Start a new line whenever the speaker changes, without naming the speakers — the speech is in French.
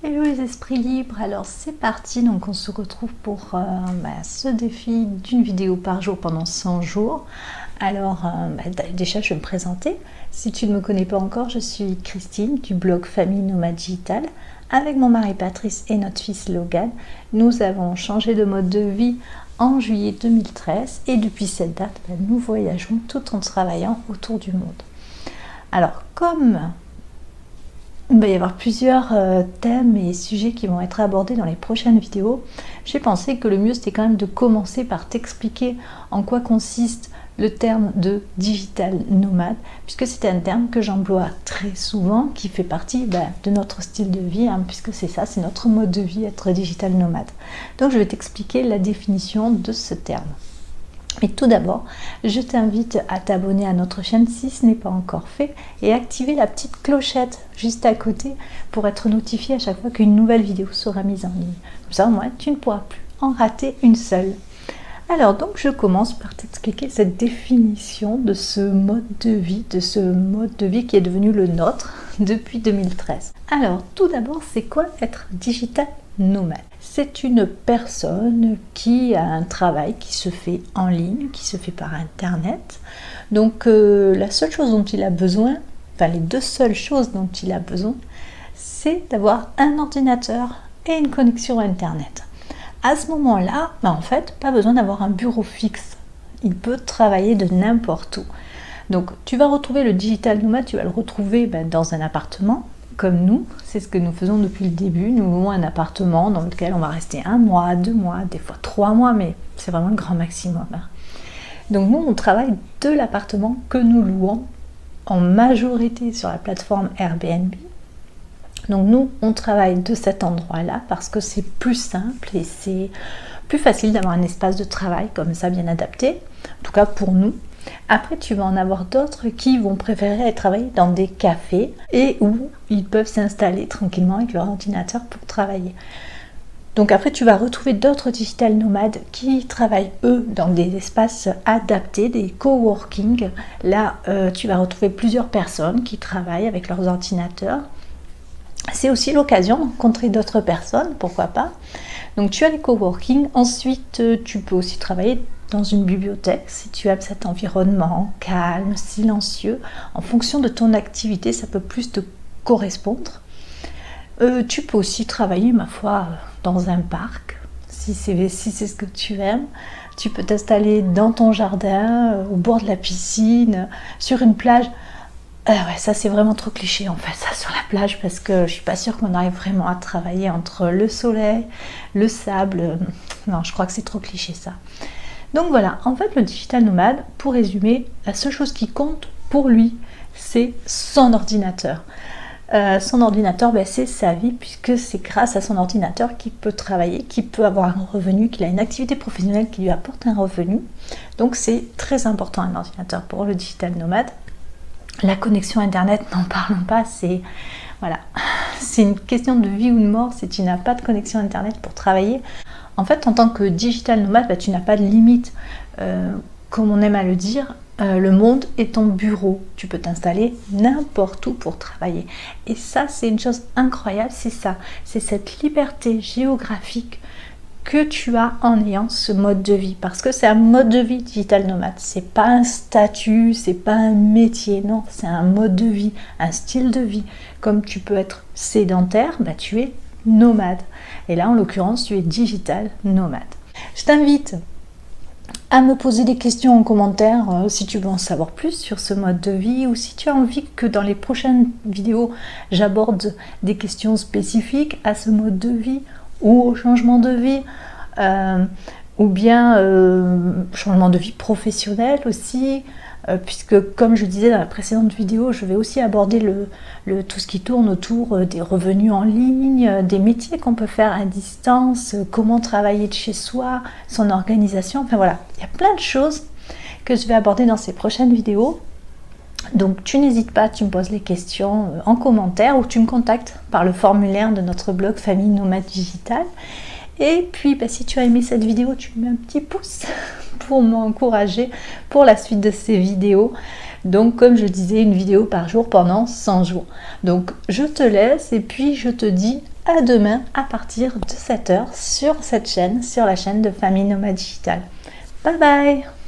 Hello les esprits libres, alors c'est parti, donc on se retrouve pour ce défi d'une vidéo par jour pendant 100 jours. Alors déjà je vais me présenter, si tu ne me connais pas encore, je suis Christine du blog Famille Nomade Digitale. Avec mon mari Patrice et notre fils Logan, nous avons changé de mode de vie en juillet 2013 et depuis cette date, nous voyageons tout en travaillant autour du monde. Alors comme il va y avoir plusieurs thèmes et sujets qui vont être abordés dans les prochaines vidéos, j'ai pensé que le mieux c'était quand même de commencer par t'expliquer en quoi consiste le terme de digital nomade, puisque c'est un terme que j'emploie très souvent, qui fait partie de notre style de vie, puisque c'est ça, c'est notre mode de vie, être digital nomade. Donc je vais t'expliquer la définition de ce terme. Mais tout d'abord, je t'invite à t'abonner à notre chaîne si ce n'est pas encore fait et activer la petite clochette juste à côté pour être notifié à chaque fois qu'une nouvelle vidéo sera mise en ligne. Comme ça, au moins, tu ne pourras plus en rater une seule. Alors donc, je commence par t'expliquer cette définition de ce mode de vie, qui est devenu le nôtre depuis 2013. Alors, tout d'abord, c'est quoi être digital nomade? C'est une personne qui a un travail qui se fait en ligne, qui se fait par internet. Donc la seule chose dont il a besoin, les deux seules choses dont il a besoin, c'est d'avoir un ordinateur et une connexion internet. À ce moment-là, en fait, pas besoin d'avoir un bureau fixe. Il peut travailler de n'importe où. Donc tu vas retrouver le digital nomade, tu vas le retrouver dans un appartement. Comme nous, c'est ce que nous faisons depuis le début. Nous louons un appartement dans lequel on va rester 1 mois, 2 mois, des fois 3 mois, mais c'est vraiment le grand maximum. Donc nous, on travaille de l'appartement que nous louons en majorité sur la plateforme Airbnb. Donc nous, on travaille de cet endroit-là parce que c'est plus simple et c'est plus facile d'avoir un espace de travail comme ça bien adapté, en tout cas pour nous. Après, tu vas en avoir d'autres qui vont préférer travailler dans des cafés et où ils peuvent s'installer tranquillement avec leur ordinateur pour travailler. Donc après, tu vas retrouver d'autres digital nomades qui travaillent, eux, dans des espaces adaptés, des coworking. Là, tu vas retrouver plusieurs personnes qui travaillent avec leurs ordinateurs. C'est aussi l'occasion de rencontrer d'autres personnes, pourquoi pas. Donc tu as les coworking. Ensuite, tu peux aussi travailler dans une bibliothèque, si tu aimes cet environnement calme, silencieux, en fonction de ton activité, ça peut plus te correspondre. Tu peux aussi travailler, ma foi, dans un parc, si c'est ce que tu aimes. Tu peux t'installer dans ton jardin, au bord de la piscine, sur une plage. Ça c'est vraiment trop cliché en fait, ça sur la plage, parce que je suis pas sûre qu'on arrive vraiment à travailler entre le soleil, le sable. Non, je crois que c'est trop cliché ça. Donc voilà, en fait le digital nomade, pour résumer, la seule chose qui compte pour lui, c'est son ordinateur. Son ordinateur, c'est sa vie, puisque c'est grâce à son ordinateur qu'il peut travailler, qu'il peut avoir un revenu, qu'il a une activité professionnelle qui lui apporte un revenu. Donc c'est très important un ordinateur pour le digital nomade. La connexion internet, n'en parlons pas, c'est une question de vie ou de mort si tu n'as pas de connexion internet pour travailler. En fait, en tant que digital nomade, tu n'as pas de limite. Comme on aime à le dire, le monde est ton bureau. Tu peux t'installer n'importe où pour travailler. Et ça, c'est une chose incroyable, c'est ça. C'est cette liberté géographique que tu as en ayant ce mode de vie. Parce que c'est un mode de vie digital nomade. C'est pas un statut, c'est pas un métier, non. C'est un mode de vie, un style de vie. Comme tu peux être sédentaire, tu es nomade. Et là, en l'occurrence, tu es digital nomade. Je t'invite à me poser des questions en commentaire si tu veux en savoir plus sur ce mode de vie, ou si tu as envie que dans les prochaines vidéos, j'aborde des questions spécifiques à ce mode de vie ou au changement de vie, ou bien changement de vie professionnel aussi, puisque comme je disais dans la précédente vidéo, je vais aussi aborder tout ce qui tourne autour des revenus en ligne, des métiers qu'on peut faire à distance, comment travailler de chez soi, son organisation, il y a plein de choses que je vais aborder dans ces prochaines vidéos. Donc tu n'hésites pas, tu me poses les questions en commentaire ou tu me contactes par le formulaire de notre blog Famille Nomade Digitale. Et puis si tu as aimé cette vidéo, tu me mets un petit pouce pour m'encourager pour la suite de ces vidéos. Donc comme je disais, une vidéo par jour pendant 100 jours. Donc je te laisse et puis je te dis à demain à partir de 7 h sur cette chaîne, sur la chaîne de Famille Nomade Digitale. Bye bye!